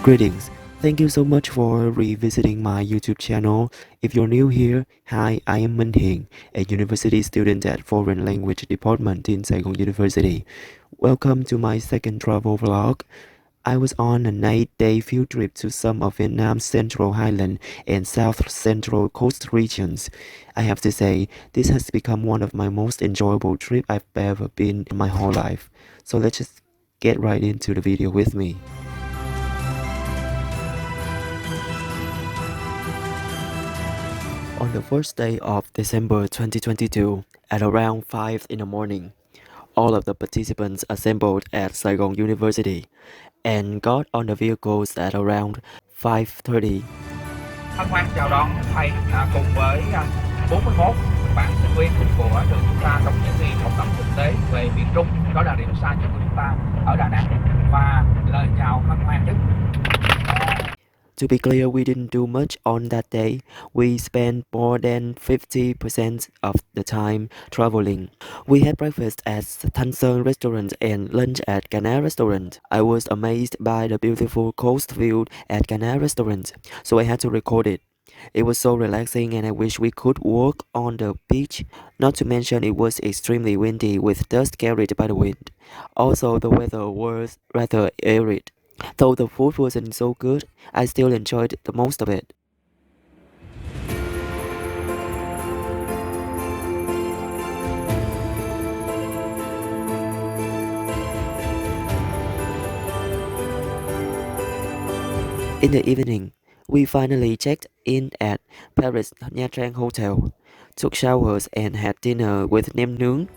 Greetings. Thank you so much for revisiting my YouTube channel. If you're new here, hi, I am Minh Hien, a university student at Foreign Language Department in Saigon University. Welcome to my second travel vlog. I was on an 8-day field trip to some of Vietnam's central highland and south central coast regions. I have to say, this has become one of my most enjoyable trips I've ever been in my whole life. So let's just get right into the video with me. On the first day of December 2022, at around 5 in the morning, all of the participants assembled at Saigon University and got on the vehicles at around 5:30. Hân hoan chào đón thầy cùng với 41 bạn sinh viên của trường chúng ta trong những kỳ học tập thực tế về miền Trung, đó là điểm xa nhất của chúng ta ở Đà Nẵng, và lời chào hân hoan nhất. To be clear, we didn't do much on that day. We spent more than 50% of the time traveling. We had breakfast at Thanh Sơn restaurant and lunch at Cana restaurant. I was amazed by the beautiful coast view at Cana restaurant, so I had to record it. It was so relaxing and I wish we could walk on the beach. Not to mention it was extremely windy with dust carried by the wind. Also, the weather was rather arid. Though the food wasn't so good, I still enjoyed the most of it. In the evening, we finally checked in at Paris Nha Trang Hotel, took showers and had dinner with nem nướng.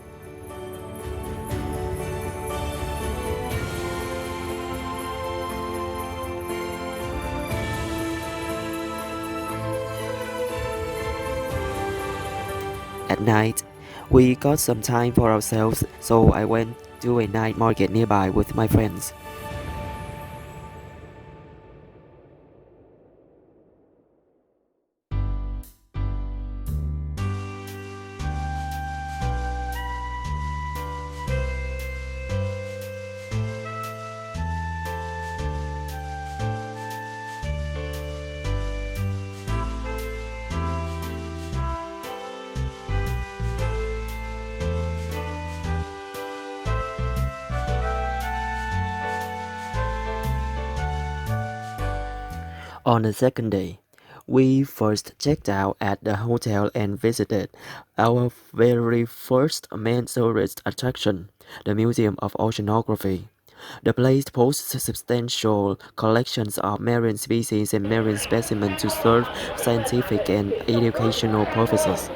At night, we got some time for ourselves, so I went to a night market nearby with my friends. On the second day, we first checked out at the hotel and visited our very first main tourist attraction, the Museum of Oceanography. The place boasts substantial collections of marine species and marine specimens to serve scientific and educational purposes.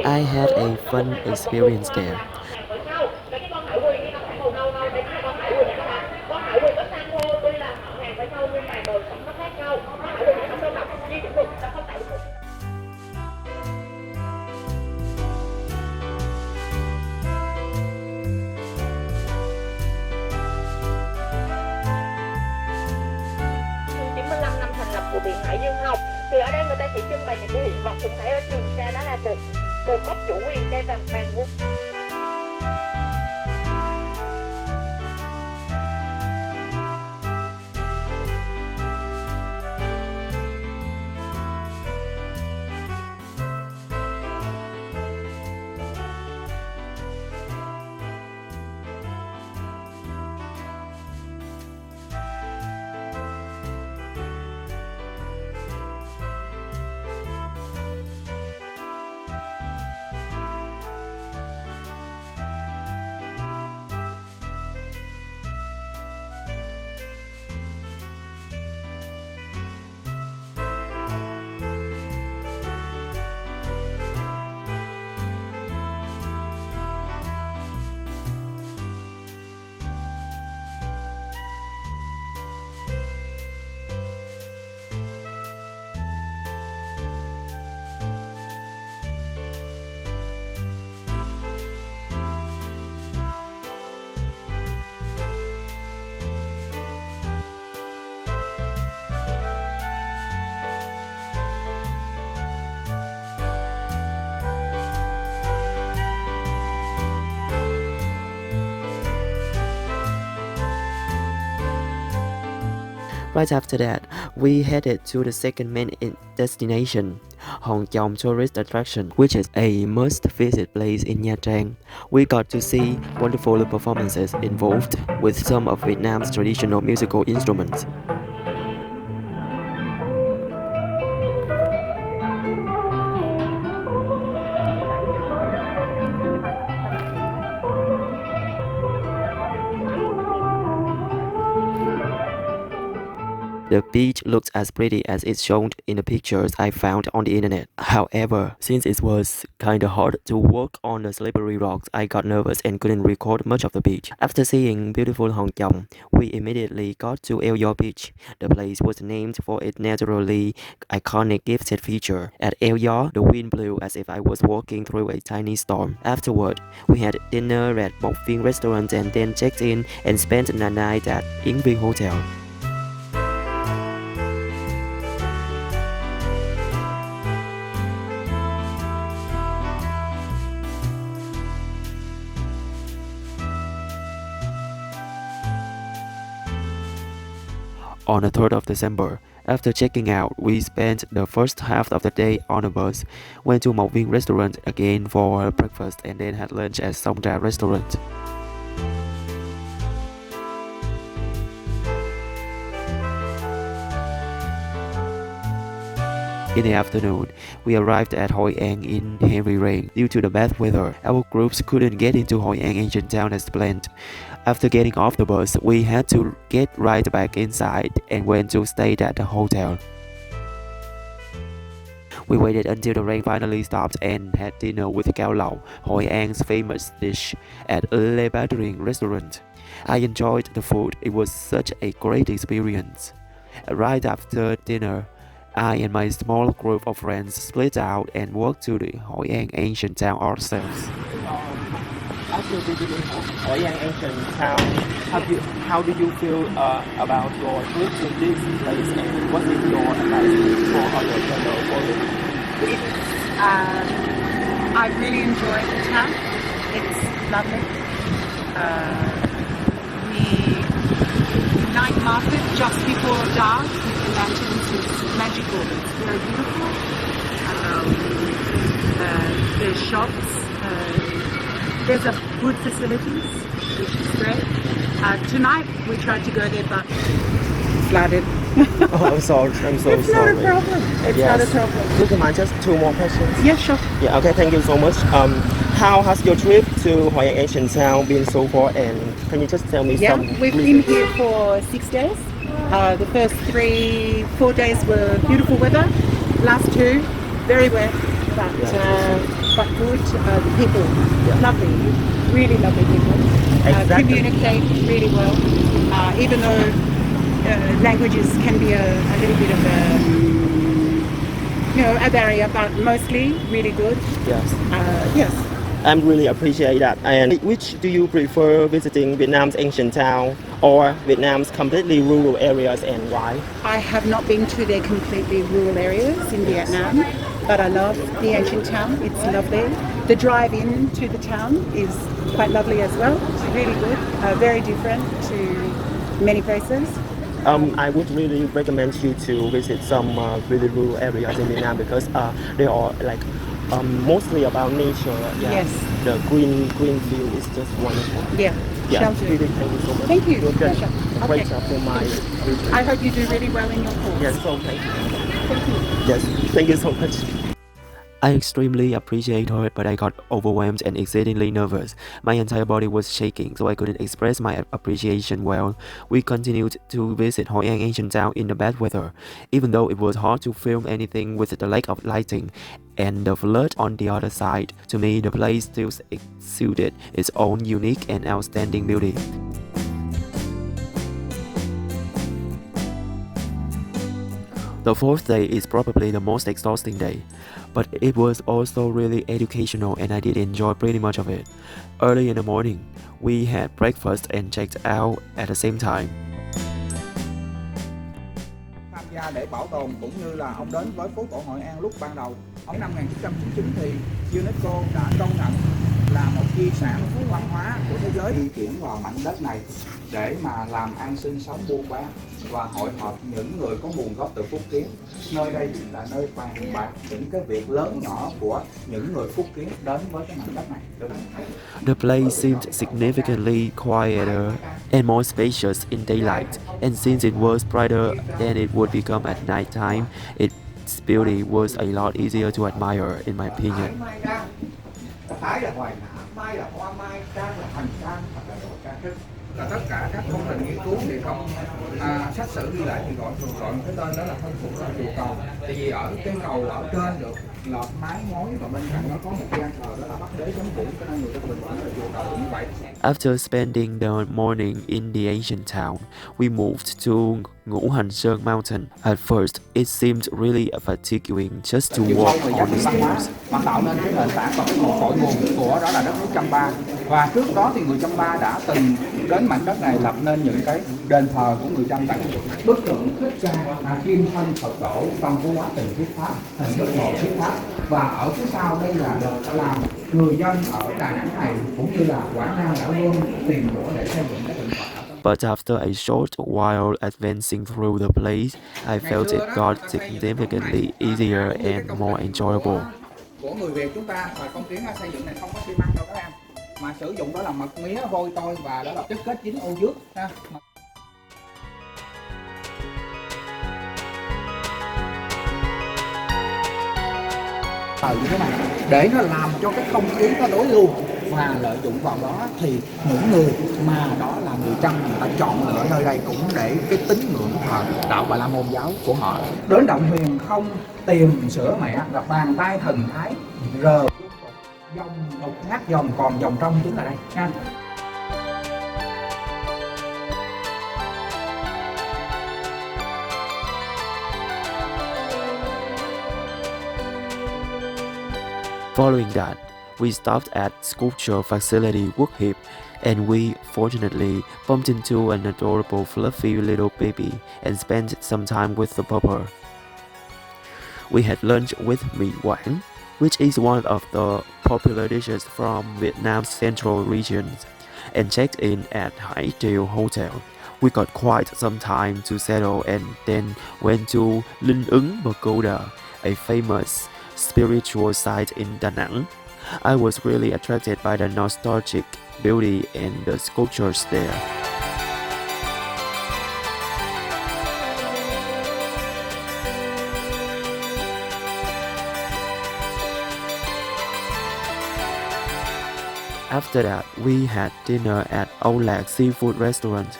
I had a fun experience there. Của Viện Hải Dương học thì ở đây người ta chỉ trưng bày những cái hiện vật thường thấy ở Trường Sa, đó là cột mốc chủ quyền cây vàng vàng vuông. Right after that, we headed to the second main destination, Hong Kong tourist attraction, which is a must-visit place in Nha Trang. We got to see wonderful performances involved with some of Vietnam's traditional musical instruments. The beach looked as pretty as it's shown in the pictures I found on the internet. However, since it was kinda hard to walk on the slippery rocks, I got nervous and couldn't record much of the beach. After seeing beautiful Hong Kong, we immediately got to El Yor Beach. The place was named for its naturally iconic gifted feature. At El Yor, the wind blew as if I was walking through a tiny storm. Afterward, we had dinner at Mộc Viên restaurant and then checked in and spent the night at Yến Viên Hotel. On the 3rd of December, after checking out, we spent the first half of the day on a bus, went to Mộc Viên restaurant again for breakfast and then had lunch at Song Trà restaurant. In the afternoon, we arrived at Hoi An in heavy rain. Due to the bad weather, our groups couldn't get into Hoi An ancient town as planned. After getting off the bus, we had to get right back inside and went to stay at the hotel. We waited until the rain finally stopped and had dinner with Cao Lao, Hoi An's famous dish, at Le Badring restaurant. I enjoyed the food. It was such a great experience. Right after dinner, I and my small group of friends split out and walked to the Hoi An ancient town ourselves. After visiting Hoi An ancient town, how do you feel about your trip to this place, and what is your advice for other fellow followers? I really enjoyed the town. It's lovely. The night market just before dark with the lanterns is magical. It's very beautiful. There's shops. There's a good facilities, which is great. Tonight we tried to go there, but flooded. Oh, I'm sorry. I'm so It's sorry. not a problem. It's not a problem. Would you mind just two more questions? Yeah, sure. Yeah. Okay. Thank you so much. How has your trip to Hoi An ancient town been so far? And can you just tell me Yeah, some? we've been here for 6 days. The first 4 days were beautiful weather. Last 2, very wet, but good. The people, lovely, really lovely people. Exactly. Communicate really well, even though languages can be a little bit of a barrier, but mostly really good. Yes. Yes. I really appreciate that. And which do you prefer, visiting Vietnam's ancient town or Vietnam's completely rural areas, and why? I have not been to their completely rural areas in Vietnam, but I love the ancient town. It's lovely. The drive in to the town is quite lovely as well. It's really good. Very different to many places. I would really recommend you to visit some really rural areas in Vietnam, because they are like mostly about nature. Yeah. Yes. The green field is just wonderful. Yeah. Yeah. Shall do. Really, thank you so much. Thank you. You've done Pleasure. a great Okay. job for my visit. I hope you do really well in your course. Yes. So thank you. Thank you. Yes. Thank you so much. I extremely appreciate her, but I got overwhelmed and exceedingly nervous. My entire body was shaking, so I couldn't express my appreciation well. We continued to visit Hoi An ancient town in the bad weather, even though it was hard to film anything with the lack of lighting and the flood on the other side. To me, the place still exuded its own unique and outstanding beauty. The 4th day is probably the most exhausting day, but it was also really educational and I did enjoy pretty much of it. Early in the morning, we had breakfast and checked out at the same time. Tham gia để bảo tồn cũng như là ông đến với phố cổ Hội An lúc ban đầu. Năm 1999 thì UNESCO đã công nhận là là một di sản văn hóa của thế giới di chuyển vào mảnh đất này để mà làm ăn sinh sống buôn bán và hội họp những người có nguồn gốc từ Phúc Kiến. Nơi đây là nơi bàn bạc những cái việc lớn nhỏ của những người Phúc Kiến đến với cái mảnh đất này. The place seemed significantly quieter and more spacious in daylight, and since it was brighter than it would become at night time, its beauty was a lot easier to admire, in my opinion. Thái là hoài thảo, mai là hoa mai, trang là hành trang, hoặc là đồ trang sức. Là tất cả các công trình nghiên cứu thì trong sách sử ghi lại thì gọi cái tên đó là thân phụ là chùa cầu. Tại vì ở cái cầu ở trên được lợp mái ngói và bên cạnh nó có một gian thờ đó là Bắc Đế Chấn Vũ, cho nên người ta bình gọi là chùa cầu như vậy. After spending the morning in the ancient town, we moved to Nguyen Mountain. At first, it seemed really fatiguing just to walk on the stairs. Mà tạo nên cái nền tảng và cái nguồn cội nguồn của đó là đất nước Champa. Và trước đó thì người Champa đã từng đến mảnh đất này lập nên những cái đền thờ của người Champa. Bức tượng Thích Ca kim thân Phật tổ trong cái quá trình thuyết pháp, hình thức ngồi thuyết pháp. Và ở phía sau đây là được làm người dân ở Đà Nẵng này cũng như là Quảng Nam đã luôn tìm chỗ để xây dựng cái tượng Phật. But after a short while advancing through the place, I felt it got significantly easier and more enjoyable. Của người Việt chúng ta thời phong kiến xây dựng này không có xi măng đâu các em, mà sử dụng đó là mật mía, vôi tôi và đó là chất kết dính ô dước ha. Như thế này để nó làm cho cái không khí nó đối lưu và lợi dụng vào đó thì những người mà đó là người Chăm người ta chọn lựa nơi đây cũng để cái tín ngưỡng thờ đạo Bà La Môn giáo của họ. Đến động huyền không tìm sữa mẹ là bàn tay thần thái rờ dòng đục ngắt dòng còn dòng trong chính là đây nha. Following that, we stopped at sculpture facility Quốc Hiệp, and we fortunately bumped into an adorable fluffy little baby and spent some time with the pupper. We had lunch with mì Quảng, which is one of the popular dishes from Vietnam's central regions, and checked in at HIEN'S Hotel. We got quite some time to settle and then went to Linh Ứng Pagoda, a famous spiritual site in Da Nang. I was really attracted by the nostalgic beauty and the sculptures there. After that, we had dinner at HIGHLAND Seafood Restaurant.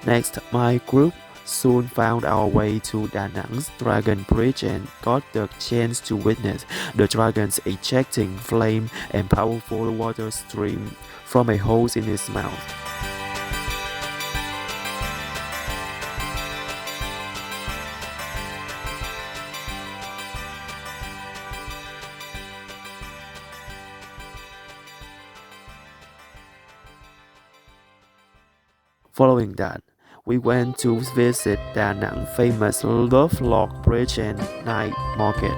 Next, my group soon found our way to Da Nang's Dragon Bridge and got the chance to witness the dragons ejecting flame and powerful water stream from a hole in its mouth. Following that, we went to visit Da Nang famous Love Lock Bridge and night market.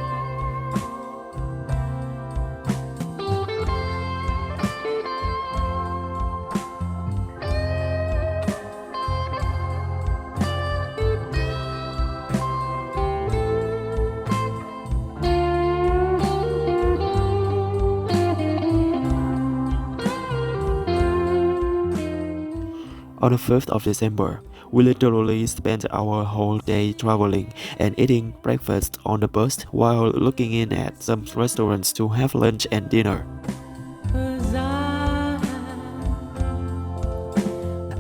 On the 5th of December, we literally spent our whole day traveling and eating breakfast on the bus while looking in at some restaurants to have lunch and dinner.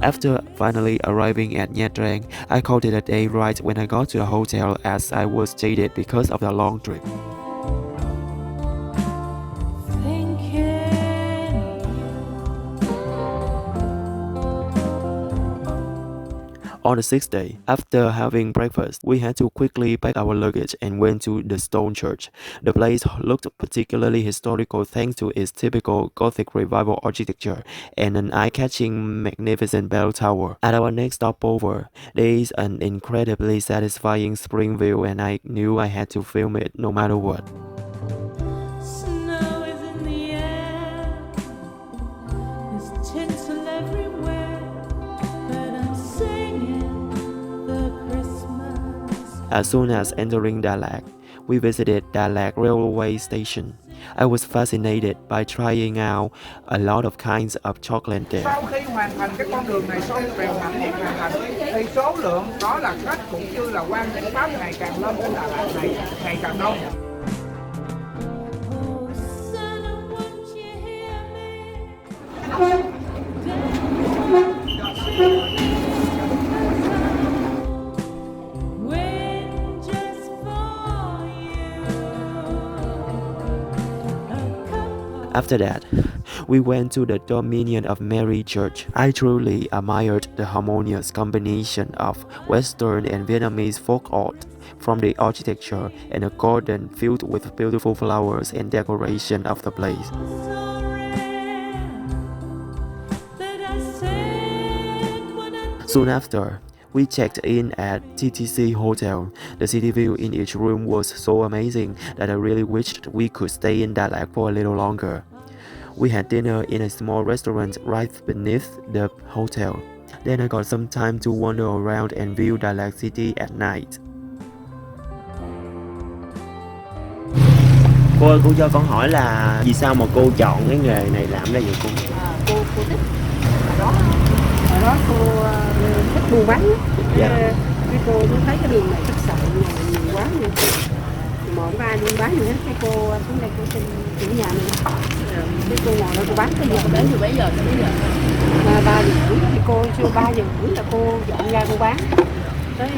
After finally arriving at Nha Trang, I called it a day right when I got to the hotel as I was jaded because of the long trip. On the 6th day, after having breakfast, we had to quickly pack our luggage and went to the stone church. The place looked particularly historical thanks to its typical Gothic revival architecture and an eye-catching magnificent bell tower. At our next stopover, there is an incredibly satisfying spring view and I knew I had to film it no matter what. As soon as entering Dalat, we visited Dalat railway station. I was fascinated by trying out a lot of kinds of chocolate there. Sau khi hoàn thành cái con đường này xong, rèo hạnh hoàn thành, thì số lượng đó là khách cũng như là quan cảnh Pháp ngày càng lên trên Đà Lạt này ngày càng đông. After that, we went to the Dominion of Mary Church. I truly admired the harmonious combination of Western and Vietnamese folk art, from the architecture and the garden filled with beautiful flowers and decoration of the place. Soon after, we checked in at TTC Hotel. The city view in each room was so amazing that I really wished we could stay in Dalat for a little longer. We had dinner in a small restaurant right beneath the hotel. Then I got some time to wander around and view Dalat city at night. Cô cho con hỏi là vì sao mà cô chọn cái nghề này làm đây vậy cô? Cô thích hồi đó cô thích buôn bán á. Cái cô mới thấy cái đường này khách sạn này nhiều quá nhiều mà không có ai buôn bán gì hết, cái cô xuống đây cô xin chủ nhà mình, cái cô ngồi đó cô bán tới giờ đến từ mấy giờ tới mấy giờ? 3 giờ rưỡi thì cô chưa 3 giờ rưỡi là cô dọn ra cô bán tới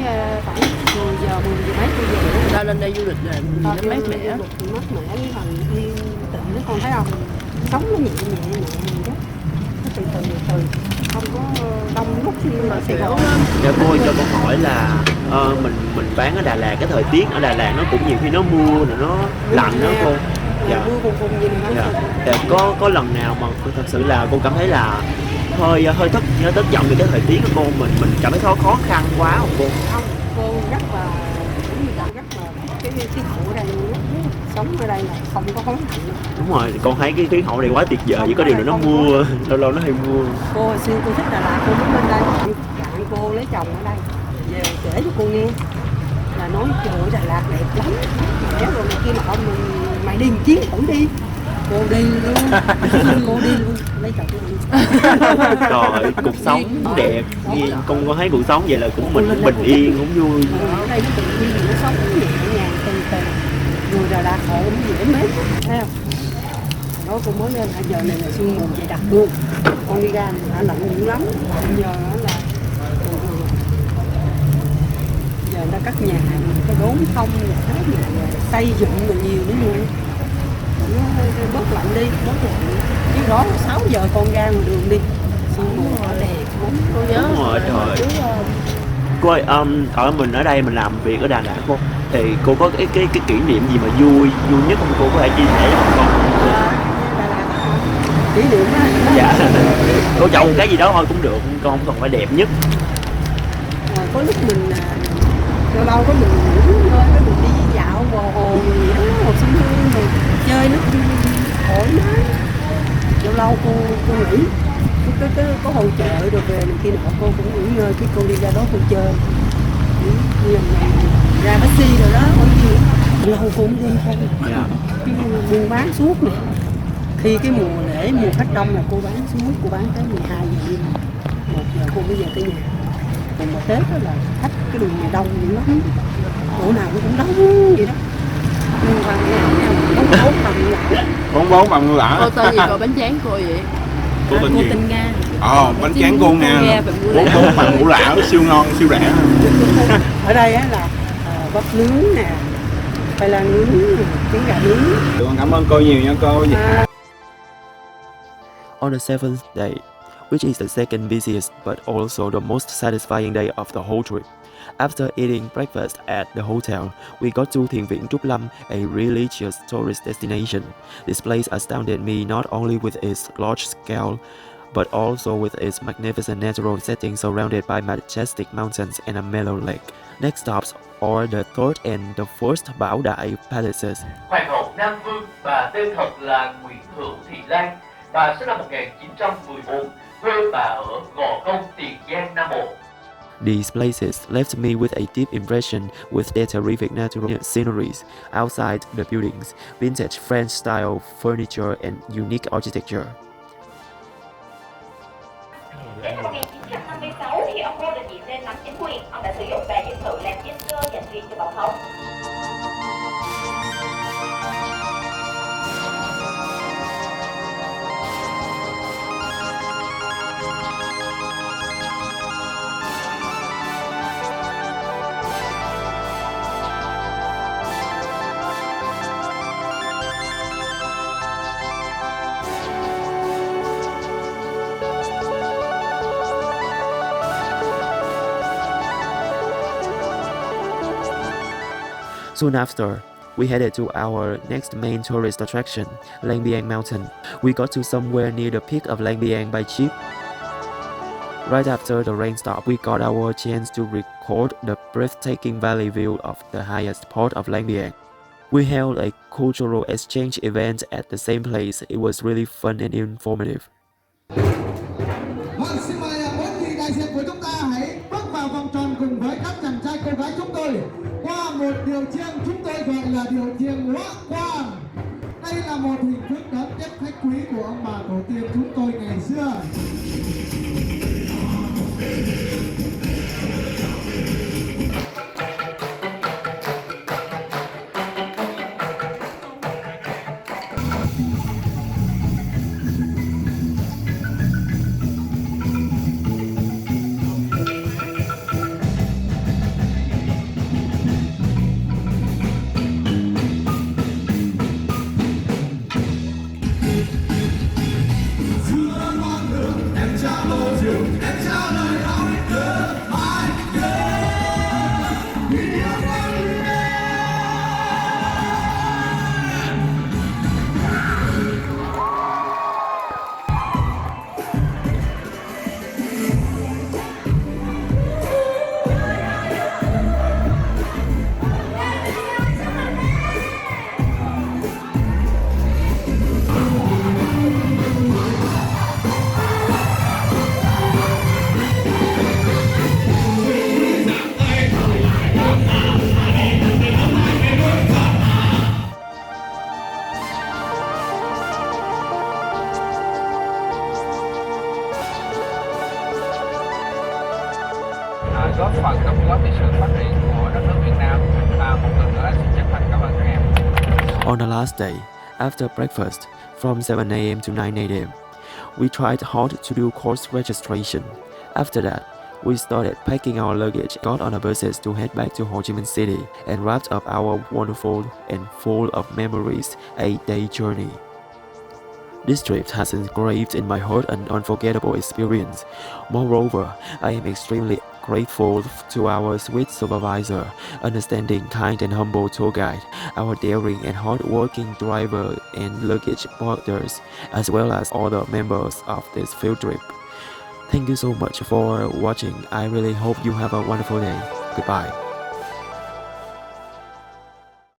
khoảng 10 giờ mấy cô về. Ra lên đây du lịch là nó mát mẻ, mát mẻ với phần yên tĩnh đó, con thấy không? Sống nó nhẹ nhẹ đó, nó từ không có đông lúc như ở Sài Gòn. Dạ cô cho con hỏi là mình bán ở Đà Lạt, cái thời tiết ở Đà Lạt nó cũng nhiều khi nó mưa rồi nó lạnh đó cô. Dạ. Mưa phùn gì nữa. Dạ. Có lần nào mà thật sự là cô cảm thấy là hơi thất vọng về cái thời tiết của cô, mình cảm thấy khó khăn quá không cô? Không, cô rất là cái khí hậu ở đây sống ở đây là không có hối hận. Đúng rồi, con thấy cái khí hậu này quá tuyệt vời, chỉ có điều là nó mưa, lâu nó hay mưa. Cô hồi xưa cô thích Đà Lạt, cô muốn lên đây, bạn cô lấy chồng ở đây, về kể cho cô nghe là nói trời ơi Đà Lạt đẹp lắm, đẹp rồi này kia nọ, mày đi một chuyến thử đi. Cô đi luôn, lấy chồng cô đi. Trời, cuộc sống đẹp, con thấy cuộc sống vậy là cũng bình yên, cũng vui. Ở đây nó tự nhiên nó sống nhẹ nhàng từ người Đà Lạt họ cũng dễ mến, thấy không? Nói cô mới lên giờ này là sương mù dày đặc luôn, con đi ra đã lạnh dữ lắm. Giờ là giờ nó cắt nhà cái đốn không xây dựng rồi nhiều nữa luôn, nó bớt lạnh đi, chứ đó 6 giờ con ra ngoài đường đi sương mù đẹp lắm. Cô nhớ đúng rồi, trời. Cô ơi, ở mình ở đây mình làm việc ở Đà Lạt cô, thì cô có cái kỷ niệm gì mà vui nhất không, cô có thể chia sẻ với con? Kỷ niệm á. Dạ. Cô chọn một cái gì đó thôi cũng được, con không cần phải đẹp nhất. Có lúc mình lâu có mình ngủ thôi, mình đi dạo bờ hồ hồ sông Hương rồi chơi nó thoải mái. Lâu cô nghỉ, có hỗ trợ rồi về này kia nọ cô cũng nghỉ ngơi, cái cô đi ra đó cô chơi, như ra taxi rồi đó, có gì lâu cô cũng đi thôi. Cái buôn bán suốt này, khi cái mùa lễ mùa khách đông là cô bán suốt, cô bán tới 12 giờ đêm, 1 giờ cô mới về tới nhà. Còn mà Tết đó là khách cái đường này đông dữ lắm, chỗ nào cũng đông vậy đó. Nhưng mà bốn bằng ngư lạ. Cô tên gì cô bánh tráng cô vậy? Cô tên gì? Tên Nga. Bánh tráng cô Nga. Bốn bằng ngũ lạ siêu ngon siêu rẻ. Ở đây á là bắp nướng nè, khoai lang nướng, trứng gà nướng. Con cảm ơn cô nhiều nha cô. On the seventh day, which is the second busiest but also the most satisfying day of the whole trip, after eating breakfast at the hotel, we got to Thiền Viện Trúc Lâm, a religious tourist destination. This place astounded me not only with its large scale, but also with its magnificent natural setting surrounded by majestic mountains and a mellow lake. Next stops are the third and the first Bảo Đại palaces. Hoàng hậu Nam Vương, bà tên thật là Nguyễn Hữu Thị Lan. Bà sinh năm 1914, quê bà ở Gò Công, Tiền Giang, Nam Bộ. These places left me with a deep impression with their terrific natural sceneries outside the buildings, vintage French-style furniture and unique architecture. Đến năm 1956 khi ông Ngô Đình Diệm lên nắm chính quyền, ông đã sử dụng đài điện thự làm dân cơ dành riêng cho tổng thống. Soon after, we headed to our next main tourist attraction, Lang Biang Mountain. We got to somewhere near the peak of Lang Biang by jeep. Right after the rain stopped, we got our chance to record the breathtaking valley view of the highest part of Lang Biang. We held a cultural exchange event at the same place. It was really fun and informative. Vâng, xin mời bốn vị đại diện của chúng ta hãy bước vào vòng tròn cùng với các chàng trai cô gái chúng tôi qua một điệu chiêng chúng tôi gọi là điệu chiêng Hóa Quang. Đây là một hình thức đón tiếp khách quý của ông bà tổ tiên chúng tôi ngày xưa. góp phần đóng góp cho sự phát triển của đất nước Việt Nam. Và một lần nữa xin chân thành cảm ơn các em. On the last day, after breakfast, from 7 a.m. to 9 a.m., we tried hard to do course registration. After that, we started packing our luggage, got on the buses to head back to Ho Chi Minh City, and wrapped up our wonderful and full of memories 8-day journey. This trip has engraved in my heart an unforgettable experience. Moreover, I am extremely grateful to our sweet supervisor, understanding, kind and humble tour guide, our daring and hard-working driver and luggage porters, as well as all the members of this field trip. Thank you so much for watching. I really hope you have a wonderful day. Goodbye.